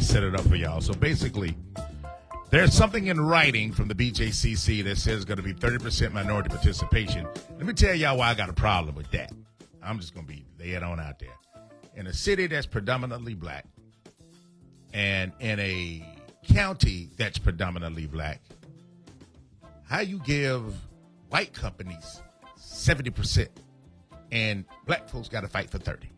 set it up for y'all. So basically, there's something in writing from the BJCC that says it's going to be 30% minority participation. Let me tell y'all why I got a problem with that. I'm just going to lay it on out there. In a city that's predominantly black and in a county that's predominantly black, how you give white companies 70% and black folks got to fight for 30?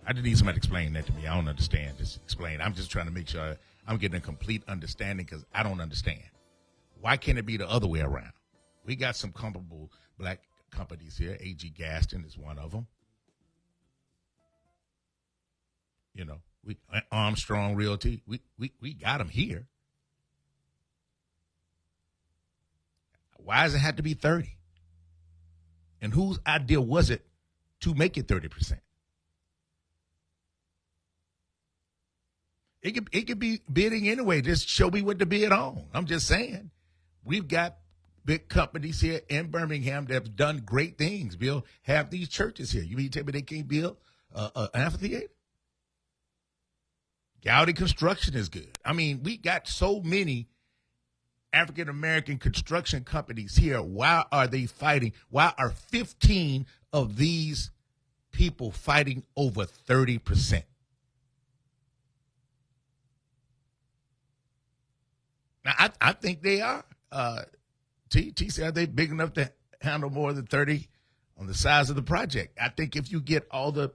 I just need somebody to explain that to me. I don't understand. Just explain. I'm just trying to make sure I'm getting a complete understanding because I don't understand. Why can't it be the other way around? We got some comparable black companies here. A.G. Gaston is one of them. You know, Armstrong Realty. We got them here. Why does it have to be 30? And whose idea was it to make it 30%? It could be bidding anyway. Just show me what to bid on. I'm just saying. We've got big companies here in Birmingham that have done great things. Bill, have these churches here. You mean to tell me they can't build an amphitheater? Gowdy Construction is good. I mean, we got so many African-American construction companies here. Why are they fighting? Why are 15 of these people fighting over 30%? Now, I think they are. T said, are they big enough to handle more than 30 on the size of the project? I think if you get all the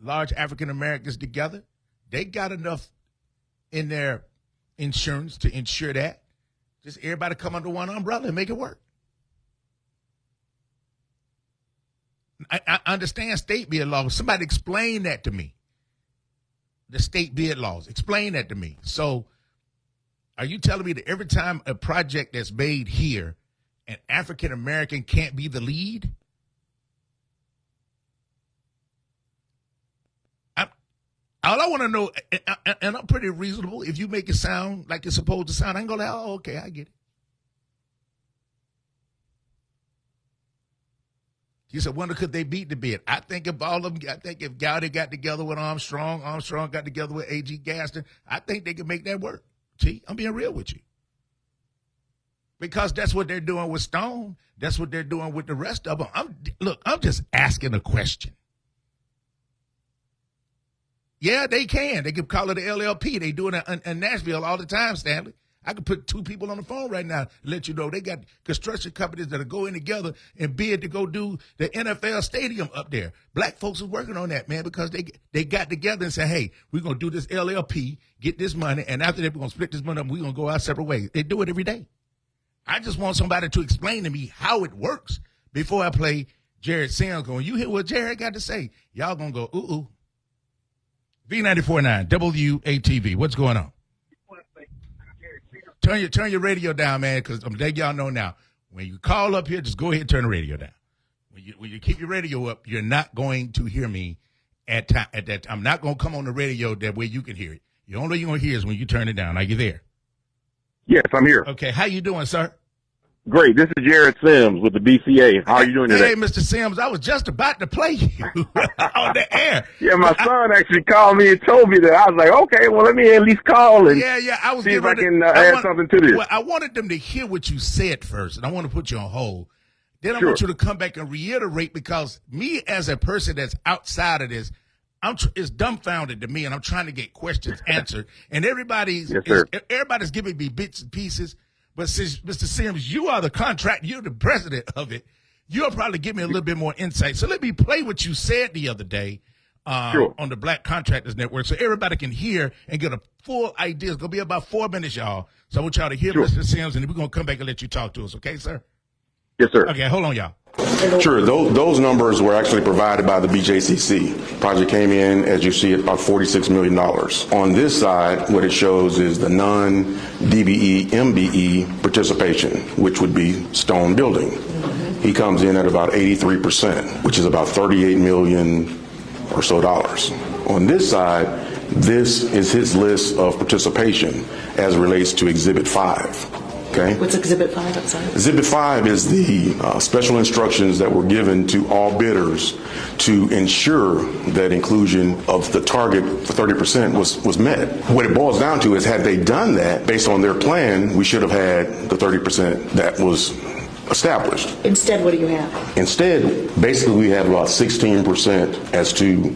large African-Americans together, they got enough in their insurance to insure that. Just everybody come under one umbrella and make it work. I understand state bid laws. Somebody explain that to me. The state bid laws. Explain that to me. So are you telling me that every time a project that's made here, an African-American can't be the lead? All I want to know, and I'm pretty reasonable, if you make it sound like it's supposed to sound, I'm going to, oh, okay, I get it. You said, wonder could they beat the bid? I think if all of them, I think if Gowdy got together with Armstrong got together with A.G. Gaston, I think they could make that work. See, I'm being real with you. Because that's what they're doing with Stone. That's what they're doing with the rest of them. I'm just asking a question. Yeah, they can. They can call it an LLP. They do it in Nashville all the time, Stanley. I could put two people on the phone right now to let you know they got construction companies that are going together and bid to go do the NFL stadium up there. Black folks are working on that, man, because they got together and said, hey, we're going to do this LLP, get this money, and after that, we're going to split this money up and we're going to go our separate ways. They do it every day. I just want somebody to explain to me how it works before I play Jarrod Sims going, you hear what Jarrod got to say? Y'all going to go, ooh. V94.9, WATV. What's going on? Turn your radio down, man, because I'm letting y'all know now. When you call up here, just go ahead and turn the radio down. When you keep your radio up, you're not going to hear me at that. I'm not going to come on the radio that way you can hear it. The only way you're going to hear is when you turn it down. Are you there? Yes, I'm here. Okay, how you doing, sir? Great. This is Jarrod Sims with the BCAAC. How are you doing today? Hey, Mr. Sims, I was just about to play you on the air. Yeah, my son actually called me and told me that. I was like, okay, well, let me at least call and I was see if I can add something to this. Well, I wanted them to hear what you said first, and I want to put you on hold. Then I Sure. want you to come back and reiterate, because me as a person that's outside of this, it's dumbfounded to me, and I'm trying to get questions answered. And everybody's giving me bits and pieces. But since, Mr. Sims, you are the contract, you're the president of it, you'll probably give me a little bit more insight. So let me play what you said the other day on the Black Contractors Network so everybody can hear and get a full idea. It's going to be about 4 minutes, y'all. So I want y'all to hear Mr. Sims, and then we're going to come back and let you talk to us. Okay, sir? Yes, sir. Okay, hold on, y'all. Sure. Those numbers were actually provided by the BJCC. Project came in, as you see, at about $46 million. On this side, what it shows is the non-DBE, MBE participation, which would be Stone Building. He comes in at about 83%, which is about $38 million or so dollars. On this side, this is his list of participation as it relates to Exhibit 5. Okay. What's Exhibit 5 outside? Exhibit 5 is the special instructions that were given to all bidders to ensure that inclusion of the target for 30% was met. What it boils down to is, had they done that based on their plan, we should have had the 30% that was established. Instead, what do you have? Instead, basically, we have about 16% as to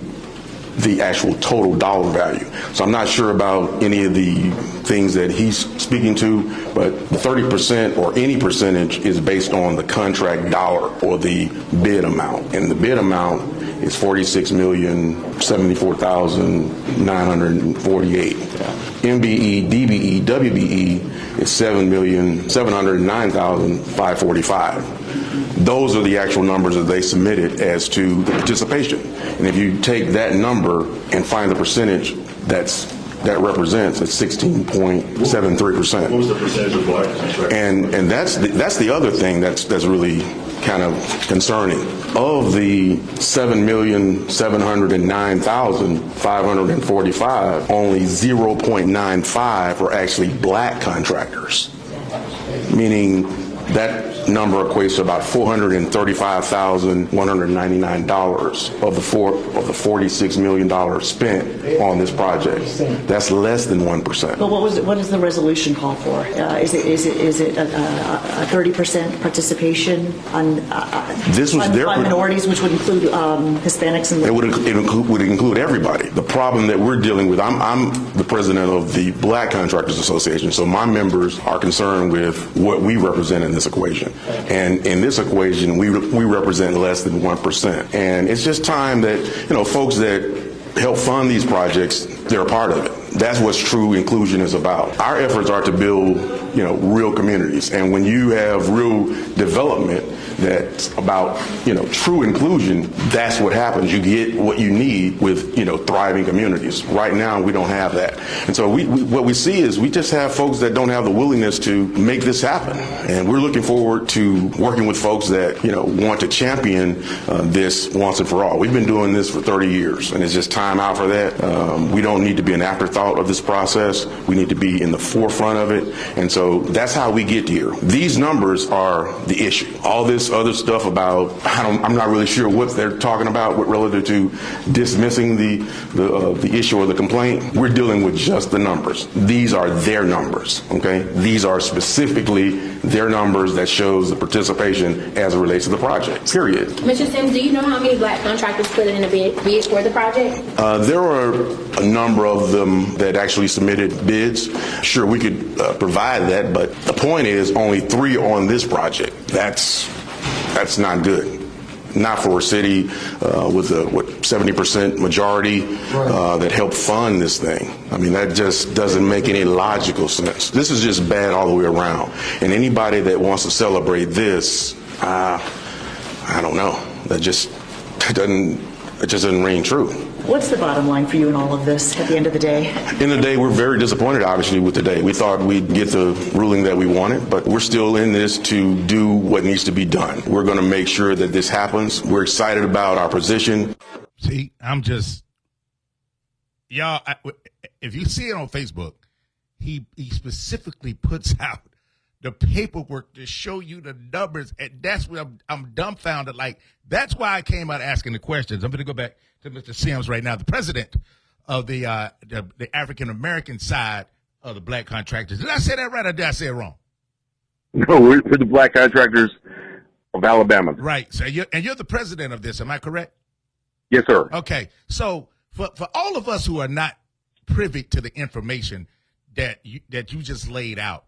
the actual total dollar value. So I'm not sure about any of the things that he's speaking to, but the 30% or any percentage is based on the contract dollar or the bid amount. And the bid amount is $46,074,948. MBE, DBE, WBE is $7,709,545. Those are the actual numbers that they submitted as to the participation. And if you take that number and find the percentage that represents, it's 16.73%. What was the percentage of black contractors? And that's the other thing that's really kind of concerning. Of the 7,709,545, only 0.95 were actually black contractors, meaning that number equates to about $435,199 of the $46 million spent on this project. That's less than 1%. But what does the resolution call for? Is it a 30% participation on minorities, which would include Hispanics and it would include everybody. The problem that we're dealing with, I'm the president of the Black Contractors Association, so my members are concerned with what we represent in this equation. And in this equation, we represent less than 1%. And it's just time that, folks that help fund these projects, they're a part of it. That's what true inclusion is about. Our efforts are to build, real communities. And when you have real development that's about, true inclusion, that's what happens. You get what you need with, thriving communities. Right now, we don't have that. And so what we see is we just have folks that don't have the willingness to make this happen. And we're looking forward to working with folks that, want to champion this once and for all. We've been doing this for 30 years, and it's just time out for that. We don't need to be an afterthought of this process. We need to be in the forefront of it. And so that's how we get here. These numbers are the issue. All this other stuff about, I'm not really sure what they're talking about relative to dismissing the issue or the complaint. We're dealing with just the numbers. These are their numbers, okay? These are specifically their numbers that shows the participation as it relates to the project, period. Mr. Sims, do you know how many black contractors put in a bid for the project? There are a number of them that actually submitted bids. Sure, we could provide that, but the point is only 3 on this project. That's not good. Not for a city with a 70% majority that helped fund this thing. I mean, that just doesn't make any logical sense. This is just bad all the way around. And anybody that wants to celebrate this, I don't know. It just doesn't ring true. What's the bottom line for you in all of this at the end of the day? At the end of the day, we're very disappointed, obviously, with today. We thought we'd get the ruling that we wanted, but we're still in this to do what needs to be done. We're going to make sure that this happens. We're excited about our position. See, y'all, if you see it on Facebook, he specifically puts out the paperwork to show you the numbers, and that's what I'm dumbfounded. Like, that's why I came out asking the questions. I'm going to go back to Mr. Sims right now, the president of the African-American side of the Black Contractors. Did I say that right, or did I say it wrong? No, we're the Black Contractors of Alabama. Right. So you're the president of this. Am I correct? Yes, sir. Okay. So for all of us who are not privy to the information that you just laid out,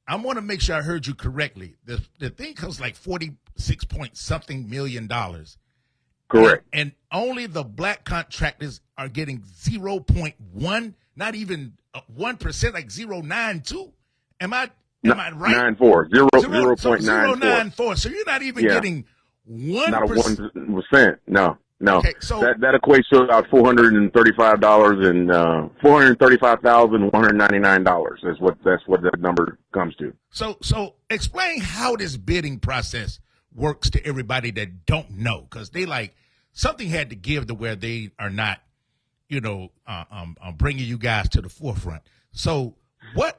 I want to make sure I heard you correctly. The thing costs like $46-something million. Correct. And only the black contractors are getting 0.1, not even 1%, like 0.92. Am I right? 0.94. 0.94. So you're not even getting 1%. Not a 1%. No. Okay, so that equates to about $435 and $435,199. That's what that number comes to. So explain how this bidding process works to everybody that don't know, because they something had to give to where they are not, bringing you guys to the forefront. So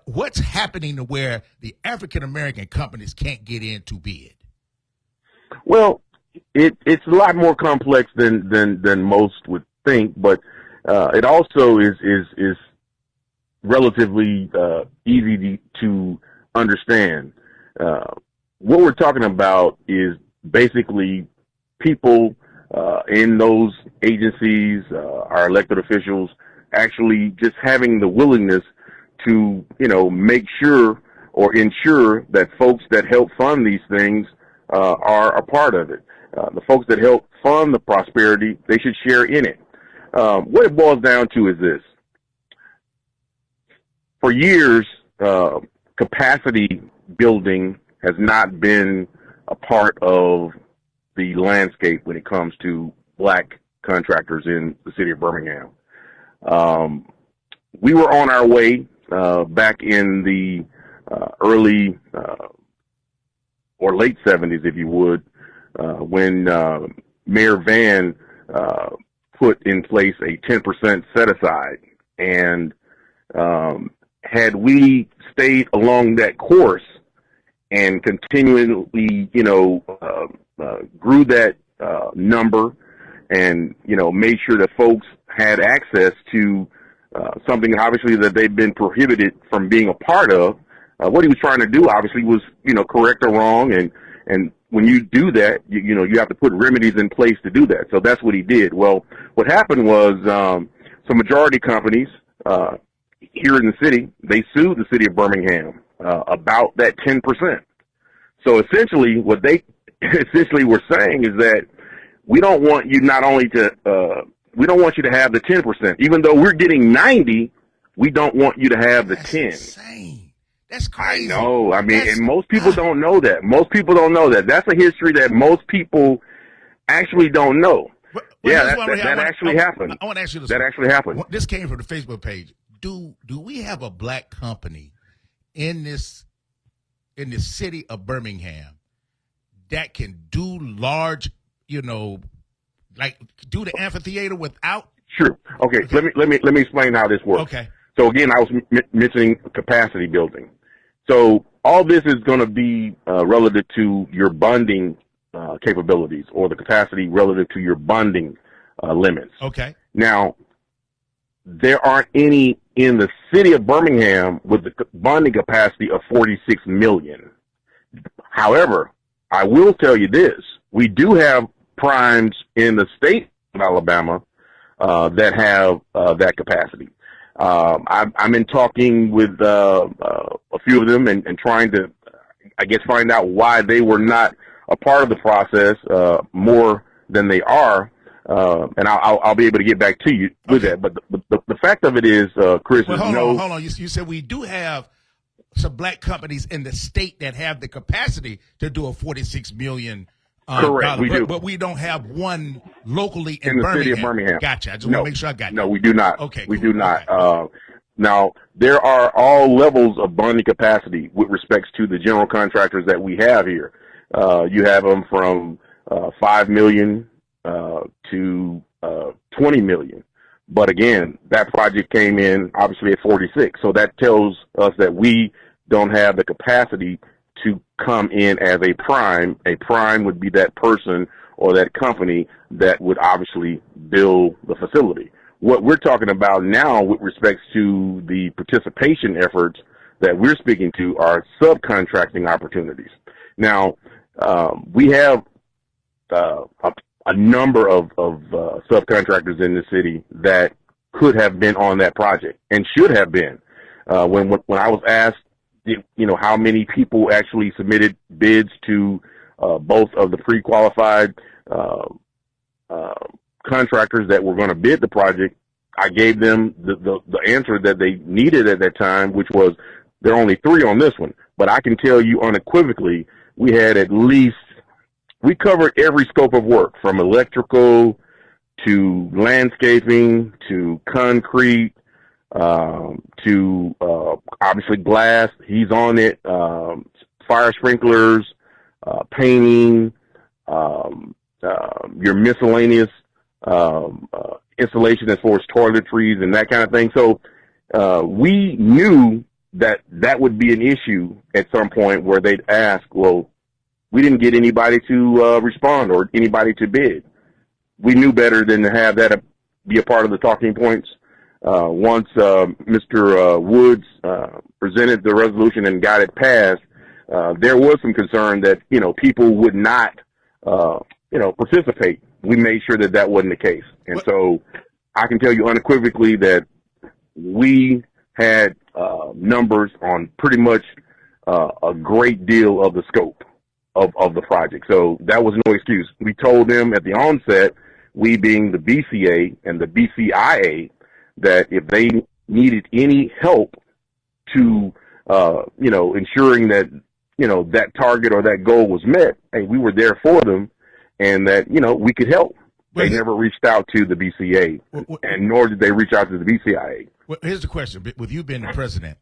what's happening to where the African American companies can't get in to bid? Well, it's a lot more complex than most would think, but it also is relatively easy to understand. What we're talking about is basically people in those agencies, our elected officials, actually just having the willingness to, make sure or ensure that folks that help fund these things are a part of it. The folks that help fund the prosperity, they should share in it. What it boils down to is this. For years, capacity building has not been a part of the landscape when it comes to black contractors in the city of Birmingham. We were on our way back in the early or late 70s, if you would, when Mayor Vann put in place a 10% set aside. And had we stayed along that course and continually, grew that number and, made sure that folks had access to something obviously that they've been prohibited from being a part of, what he was trying to do obviously was, correct or wrong. And when you do that, you have to put remedies in place to do that. So that's what he did. Well, what happened was some majority companies here in the city, they sued the city of Birmingham about that 10%. So essentially what they essentially were saying is that we don't want you not only to we don't want you to have the 10%. Even though we're getting 90, we don't want you to have the 10. Insane. That's crazy. I know. I mean, and most people don't know that. Most people don't know that. That's a history that most people actually don't know. Well, yeah, that actually happened. I want to ask you this. That actually happened. This came from the Facebook page. Do we have a black company in this city of Birmingham that can do large, like do the amphitheater without? Sure. Okay. Let me explain how this works. Okay. So again, I was mentioning capacity building. So all this is going to be relative to your bonding capabilities or the capacity relative to your bonding limits. Okay. Now, there aren't any in the city of Birmingham with the bonding capacity of 46 million. However, I will tell you this. We do have primes in the state of Alabama that have that capacity. I'm in talking with a few of them and trying to, I guess, find out why they were not a part of the process more than they are. And I'll be able to get back to you with that. But the fact of it is, Chris, well, hold on. You said we do have some black companies in the state that have the capacity to do a 46 million. Correct, we do. But we don't have one locally in the Birmingham. City of Birmingham. Gotcha. I just want to make sure I got No, that. we do not. Okay, we cool. do not. Okay. Now, there are all levels of bonding capacity with respects to the general contractors that we have here. You have them from 5 million to 20 million. But again, that project came in obviously at 46. So that tells us that we don't have the capacity to come in as a prime. A prime would be that person or that company that would obviously build the facility. What we're talking about now with respects to the participation efforts that we're speaking to are subcontracting opportunities. Now, we have a number of subcontractors in the city that could have been on that project and should have been. When I was asked, how many people actually submitted bids to both of the pre-qualified contractors that were going to bid the project, I gave them the answer that they needed at that time, which was there are only 3 on this one. But I can tell you unequivocally, we had we covered every scope of work from electrical to landscaping to concrete to obviously glass. He's on it. Fire sprinklers, painting, your miscellaneous installation as far as toiletries and that kind of thing. So we knew that would be an issue at some point where they'd ask, well, we didn't get anybody to respond or anybody to bid. We knew better than to have that be a part of the talking points. Once Mr. Woods presented the resolution and got it passed, there was some concern that, people would not, participate. We made sure that that wasn't the case. And so I can tell you unequivocally that we had numbers on pretty much a great deal of the scope of the project. So that was no excuse. We told them at the onset, we being the BCA and the BCIA, that if they needed any help to, ensuring that, that target or that goal was met, hey, we were there for them, and that, we could help. They never reached out to the BCA, and nor did they reach out to the BCIA. Well, here's the question. With you being the president,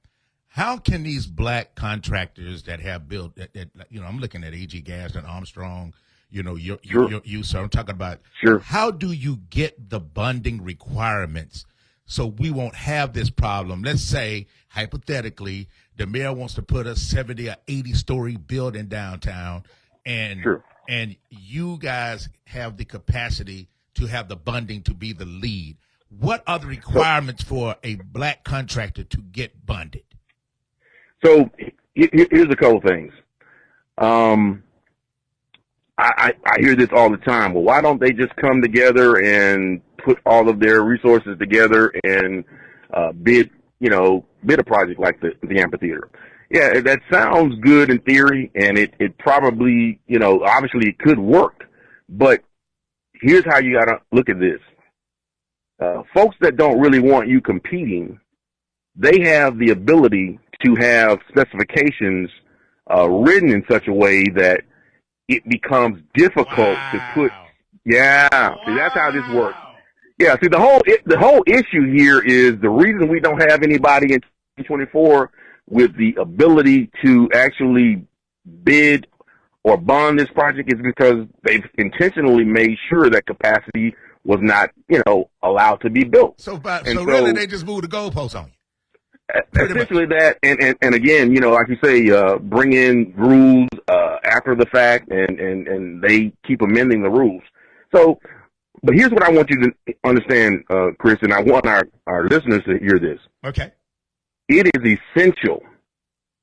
how can these black contractors that have built, I'm looking at AG Gas and Armstrong, you, so I'm talking about, how do you get the bonding requirements so we won't have this problem? Let's say, hypothetically, the mayor wants to put a 70 or 80-story building downtown, and you guys have the capacity to have the bonding to be the lead. What are the requirements for a black contractor to get bonded? So here's a couple things. I hear this all the time. Well, why don't they just come together and put all of their resources together and bid a project like the amphitheater? Yeah, that sounds good in theory, and it probably, obviously it could work. But here's how you got to look at this. Folks that don't really want you competing, they have the ability to have specifications written in such a way that it becomes difficult to put. Yeah, see, that's how this works. Yeah, see, the whole issue here is the reason we don't have anybody in 2024 with the ability to actually bid or bond this project is because they've intentionally made sure that capacity was not, allowed to be built. So really, they just moved the goalposts on you. Essentially that, and again, like you say, bring in rules after the fact, and they keep amending the rules. So, but here's what I want you to understand, Chris, and I want our listeners to hear this. Okay. It is essential,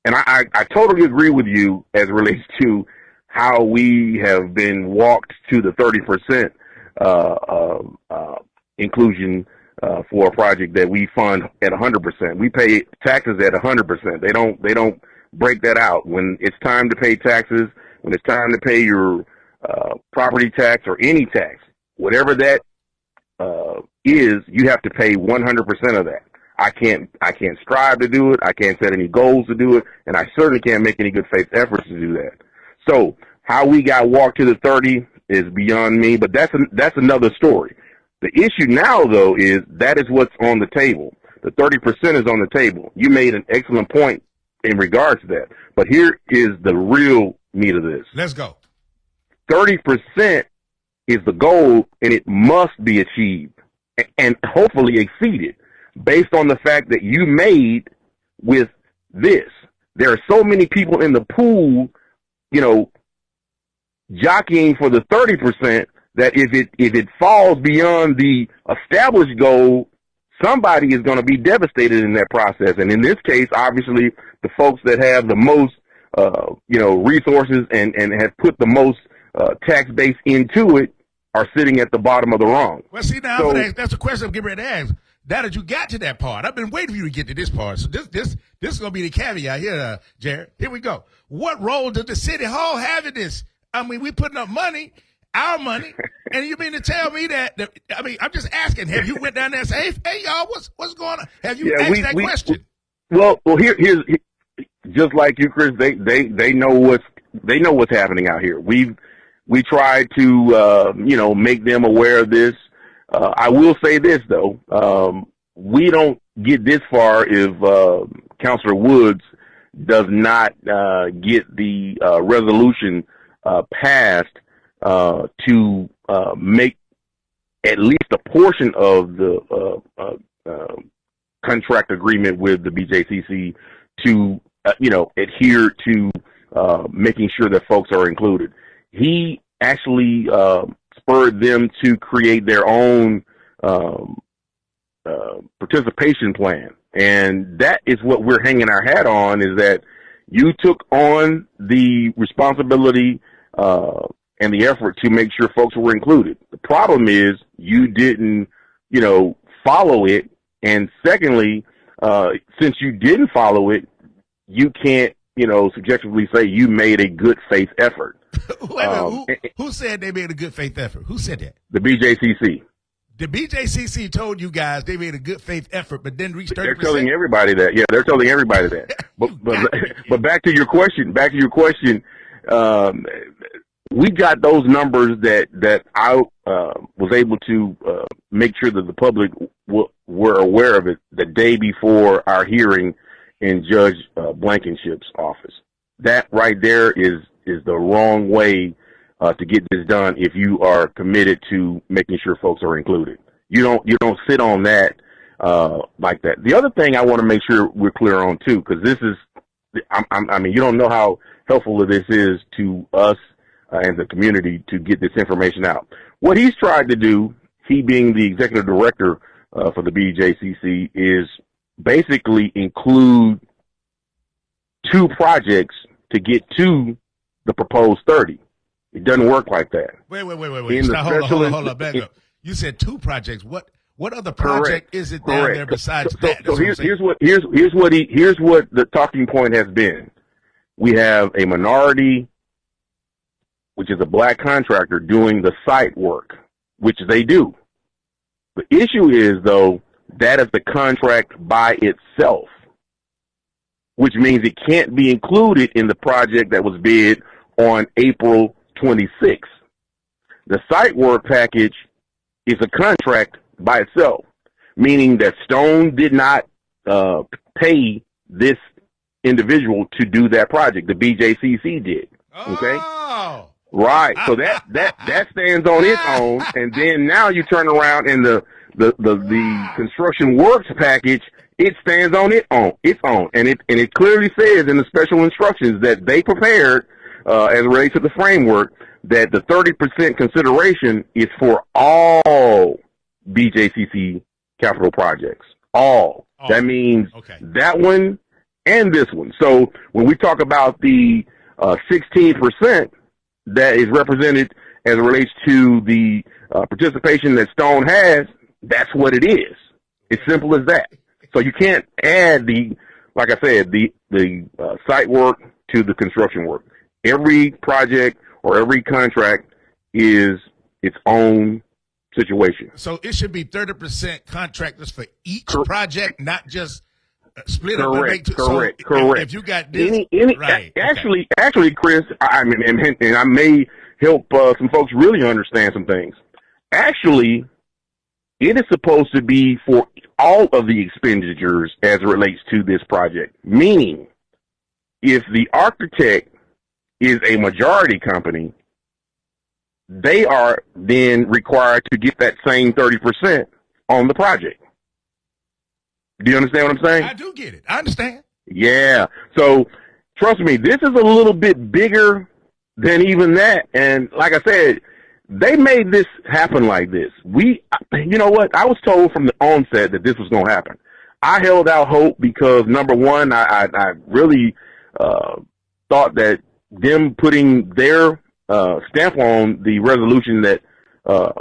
and I totally agree with you as it relates to how we have been walked to the 30% inclusion for a project that we fund at 100%. We pay taxes at 100%. They don't break that out. When it's time to pay taxes, when it's time to pay your property tax or any tax, whatever that is, you have to pay 100% of that. I can't strive to do it. I can't set any goals to do it, and I certainly can't make any good faith efforts to do that. So how we got walked to the 30 is beyond me, but that's another story. The issue now, though, is that is what's on the table. The 30% is on the table. You made an excellent point in regards to that, but here is the real meat of this. Let's go. 30% is the goal, and it must be achieved and hopefully exceeded based on the fact that you made with this. There are so many people in the pool, jockeying for the 30% that if it falls beyond the established goal, somebody is going to be devastated in that process. And in this case, obviously, the folks that have the most, resources and have put the most tax base into it are sitting at the bottom of the rung. Well, see, now that's a question I'm getting ready to ask. Now that you got to that part, I've been waiting for you to get to this part. So this is going to be the caveat here, Jarrod. Here we go. What role does the city hall have in this? I mean, we putting up money, our money, and you mean to tell me that? I'm just asking. Have you went down there and said, "Hey, y'all, what's going on?" Have you asked that question? Well, here's just like you, Chris. They know what's happening out here. We try to make them aware of this. I will say this though, we don't get this far if Councilor Woods does not get the resolution passed to make at least a portion of the contract agreement with the BJCC to, adhere to making sure that folks are included. He actually spurred them to create their own participation plan. And that is what we're hanging our hat on, is that you took on the responsibility and the effort to make sure folks were included. The problem is you didn't, follow it. And secondly, since you didn't follow it, you can't, subjectively say you made a good faith effort. Who said they made a good faith effort? Who said that? The BJCC. The BJCC told you guys they made a good faith effort, but didn't reach 30%. They're telling everybody that. Yeah, they're telling everybody that. But back to your question. We got those numbers that I was able to make sure that the public were aware of it the day before our hearing in Judge Blankenship's office. That right there is the wrong way to get this done if you are committed to making sure folks are included. You don't sit on that like that. The other thing I want to make sure we're clear on too, because this is, you don't know how helpful this is to us and the community to get this information out. What he's tried to do, he being the executive director for the BJCC, is basically include 2 projects to get to the proposed 30. It doesn't work like that. Wait. Hold up, back up. You said 2 projects. What other project is it down there besides that? So here's what the talking point has been. We have a minority, which is a black contractor, doing the site work, which they do. The issue is, though, that is the contract by itself, which means it can't be included in the project that was bid on April 26th. The site work package is a contract by itself, meaning that Stone did not pay this individual to do that project. The BJCC did. Okay? Oh. Right. So that stands on its own, and then now you turn around and the construction works package, it stands on its own. And it clearly says in the special instructions that they prepared as it relates to the framework, that the 30% consideration is for all BJCC capital projects. All. That means that one and this one. So when we talk about the 16% that is represented as it relates to the participation that Stone has, that's what it is. It's simple as that. So you can't add the site work to the construction work. Every project or every contract is its own situation. So it should be 30% contractors for each project, not just split up. Correct. If you got this, right? Actually, Chris, and I may help some folks really understand some things. Actually, it is supposed to be for all of the expenditures as it relates to this project. Meaning, if the architect is a majority company, they are then required to get that same 30% on the project. Do you understand what I'm saying? I do get it. I understand. Yeah. So trust me, this is a little bit bigger than even that. And like I said, they made this happen like this. You know what? I was told from the onset that this was going to happen. I held out hope because, number one, I really thought that them putting their stamp on the resolution that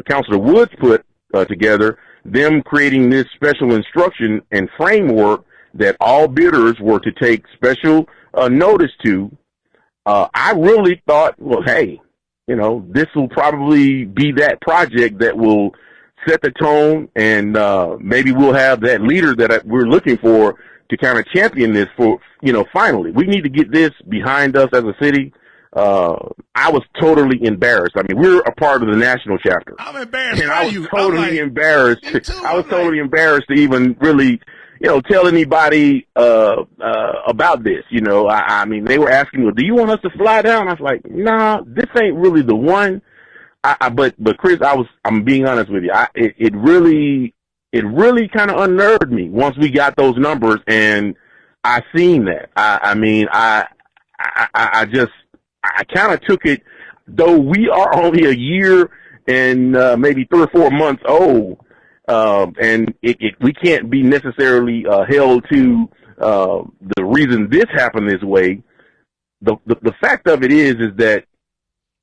Councilor Woods put together, them creating this special instruction and framework that all bidders were to take special notice to, I really thought, well, hey, this will probably be that project that will set the tone, and maybe we'll have that leader that we're looking for to kind of champion this for, finally. We need to get this behind us as a city. I was totally embarrassed. I mean, we're a part of the national chapter. I'm embarrassed. And I was totally embarrassed. I was totally embarrassed to even really, tell anybody about this. I mean, they were asking, well, do you want us to fly down? I was like, nah, this ain't really the one. But Chris, I'm being honest with you. It really kind of unnerved me once we got those numbers, and I seen that. I mean, I kind of took it, though we are only a year and maybe 3 or 4 months old, and we can't be necessarily held to the reason this happened this way. The fact of it is that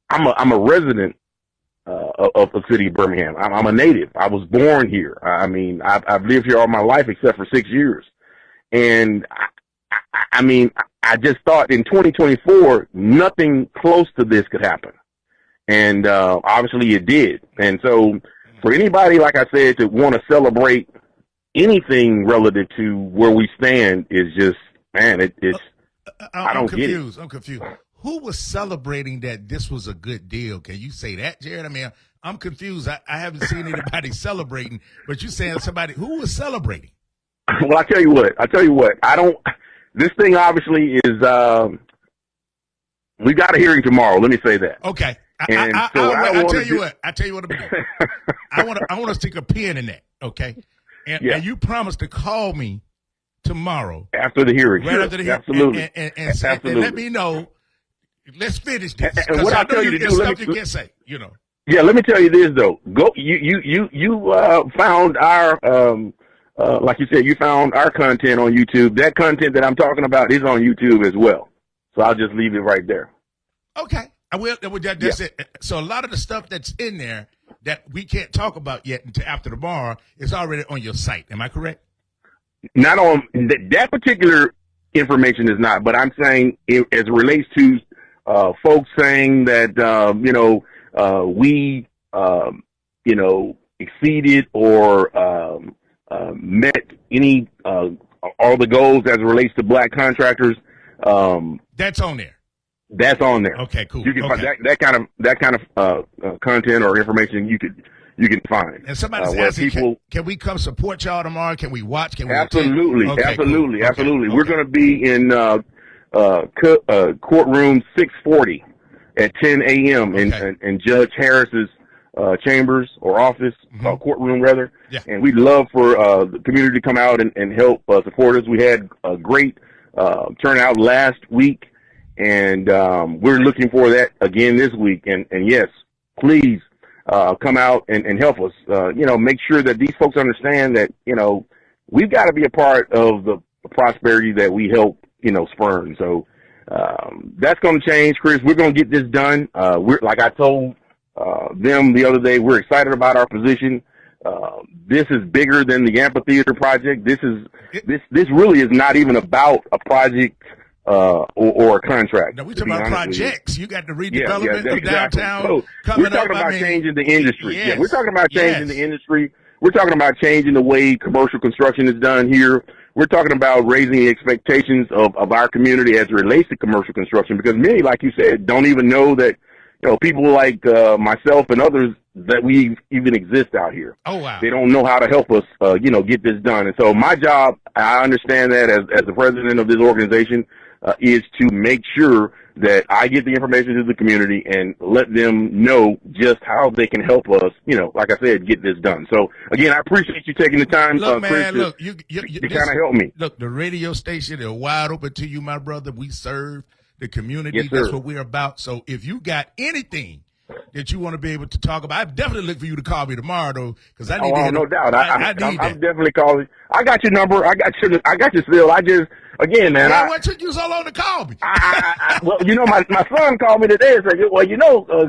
I'm a resident of the city of Birmingham. I'm a native. I was born here. I mean, I've lived here all my life except for 6 years. And I mean, I just thought in 2024, nothing close to this could happen. And obviously it did. And so for anybody, like I said, to want to celebrate anything relative to where we stand is just, man, it's, I don't get it. I'm confused. Who was celebrating that this was a good deal? Can you say that, Jarrod? I mean, I'm confused. I haven't seen anybody celebrating, but you're saying somebody who was celebrating. Well, I tell you what. This thing obviously is. We got a hearing tomorrow. Let me say that. Okay. I tell you what I'm doing. I want to stick a pin in that. Okay. And you promised to call me tomorrow after the hearing. Right after the hearing. Absolutely. And let me know. Let's finish this. And what I tell you to do, stuff you can't say. You know. Yeah. Let me tell you this though. You found our like you said, you found our content on YouTube. That content that I'm talking about is on YouTube as well. So I'll just leave it right there. Okay. I will. That's it. So a lot of the stuff that's in there that we can't talk about yet until after tomorrow is already on your site. Am I correct? Not on that particular information is not, but I'm saying as it relates to folks saying that we exceeded or met any all the goals as it relates to black contractors. That's on there. That's on there. Okay, cool. You can find that kind of content or information you can find. And somebody's asking, can we come support y'all tomorrow? Can we watch? Can we absolutely, attend? Okay, absolutely, cool. absolutely. Okay. We're going to be in courtroom 640 at 10 a.m. in Judge Harris's chambers or office, courtroom rather. Yeah. And we'd love for the community to come out and help support us. We had a great turnout last week, and we're looking for that again this week. And yes, please come out and help us. Make sure that these folks understand that we've got to be a part of the prosperity that we help spurn. So that's going to change, Chris. We're going to get this done. We're like I told them the other day. We're excited about our position. This is bigger than the amphitheater project. This really is not even about a project or a contract. No, we're talking about projects. You got the redevelopment of downtown. So we're talking about changing the industry. Yes, yeah, we're talking about changing the industry. We're talking about changing the way commercial construction is done here. We're talking about raising the expectations of our community as it relates to commercial construction, because many, like you said, don't even know that people like myself and others that we even exist out here. Oh, wow. They don't know how to help us, get this done. And so my job, I understand that as the president of this organization, is to make sure that I get the information to the community and let them know just how they can help us, like I said, get this done. So again, I appreciate you taking the time, look, man, Chris, you to kind of help me. Look, the radio station is wide open to you, my brother. We serve the community. Yes, that's sir. what we're about. So if you got anything that you want to be able to talk about, I definitely look for you to call me tomorrow, though, because I need to. No doubt. I need that. I'm definitely calling. I got your number. I got your still. Again, man. What took you so long to call me? Well, my son called me today and said, well,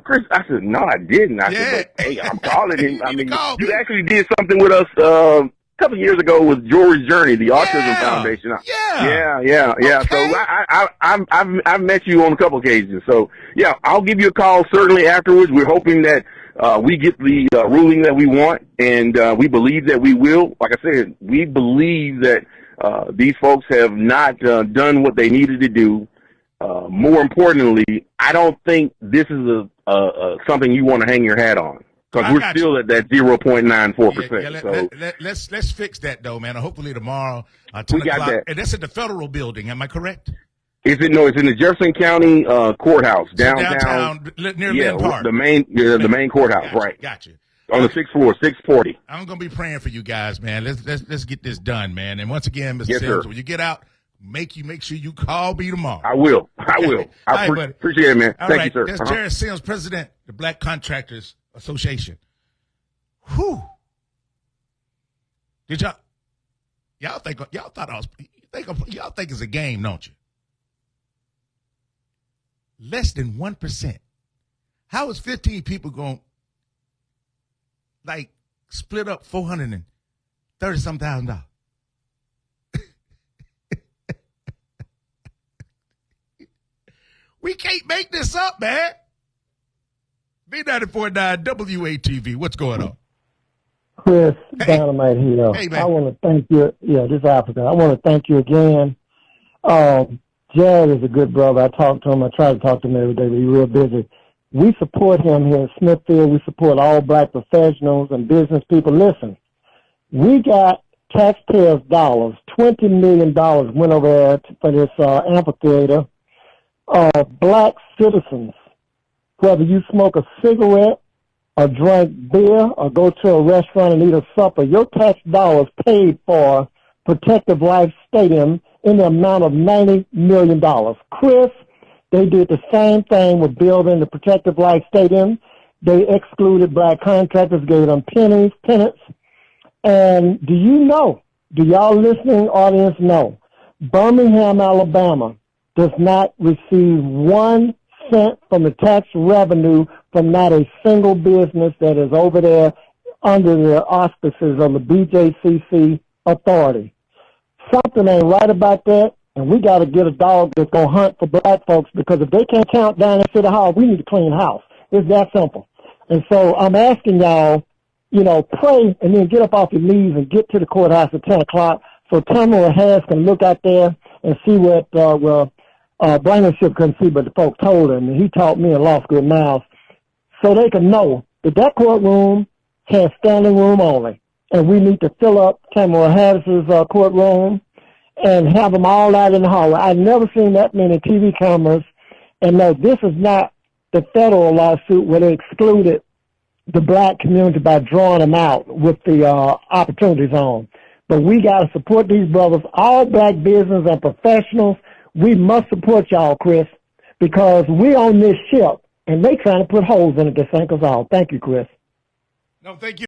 Chris, I said, no, I didn't. I said, but, hey, I'm calling him. I mean, you actually did something with us, a couple of years ago with Jory's Journey, the Autism Foundation. Yeah. Okay. So I've met you on a couple occasions. So yeah, I'll give you a call certainly afterwards. We're hoping that we get the ruling that we want, and we believe that we will. Like I said, we believe that these folks have not done what they needed to do. More importantly, I don't think this is something you want to hang your hat on, because we're still at that 0.94%. Let's fix that though, man. Hopefully tomorrow, 10 we got o'clock. that. And that's at the federal building. Am I correct? It's in the Jefferson County courthouse downtown near Lynn Park. The main courthouse, right? Gotcha. On the 6th floor, 640. I'm gonna be praying for you guys, man. Let's get this done, man. And once again, Mr. Yes, Sims, sir. when you get out, make sure you call me tomorrow. I will. I appreciate it, man. All Thank right. you, sir. That's Jarrod Sims, president of the Black Contractors Association. Whew. Did y'all think it's a game, don't you? Less than 1%. How is 15 people going to split up $430,000? We can't make this up, man. B94.9 WATV. What's going on? Chris, Dynamite here. Hey, man. I want to thank you. Yeah, this is Africa. I want to thank you again. Jarrod is a good brother. I talk to him. I try to talk to him every day, but he's real busy. We support him here in Smithfield. We support all black professionals and business people. Listen, we got taxpayers' dollars. $20 million went over there for this amphitheater. Black citizens, whether you smoke a cigarette or drink beer or go to a restaurant and eat a supper, your tax dollars paid for Protective Life Stadium in the amount of $90 million. Chris, they did the same thing with building the Protective Life Stadium. They excluded black contractors, gave them pennies. And do y'all listening audience know, Birmingham, Alabama does not receive 1 cent from the tax revenue from not a single business that is over there under the auspices of the BJCC authority. Something ain't right about that, and we got to get a dog that's going to hunt for black folks, because if they can't count down at City Hall, we need to clean house. It's that simple. And so I'm asking y'all, pray and then get up off your knees and get to the courthouse at 10 o'clock so Tamara Harris can look out there and see what, Blankenship couldn't see, but the folks told him, and he taught me in law school now, so they can know that courtroom has standing room only. And we need to fill up Tamara Harris's courtroom and have them all out in the hallway. I've never seen that many TV cameras. And no, this is not the federal lawsuit where they excluded the black community by drawing them out with the opportunity zone. But we got to support these brothers, all black business and professionals. We must support y'all, Chris, because we on this ship, and they trying to put holes in it to sink us all. Thank you, Chris. No, thank you.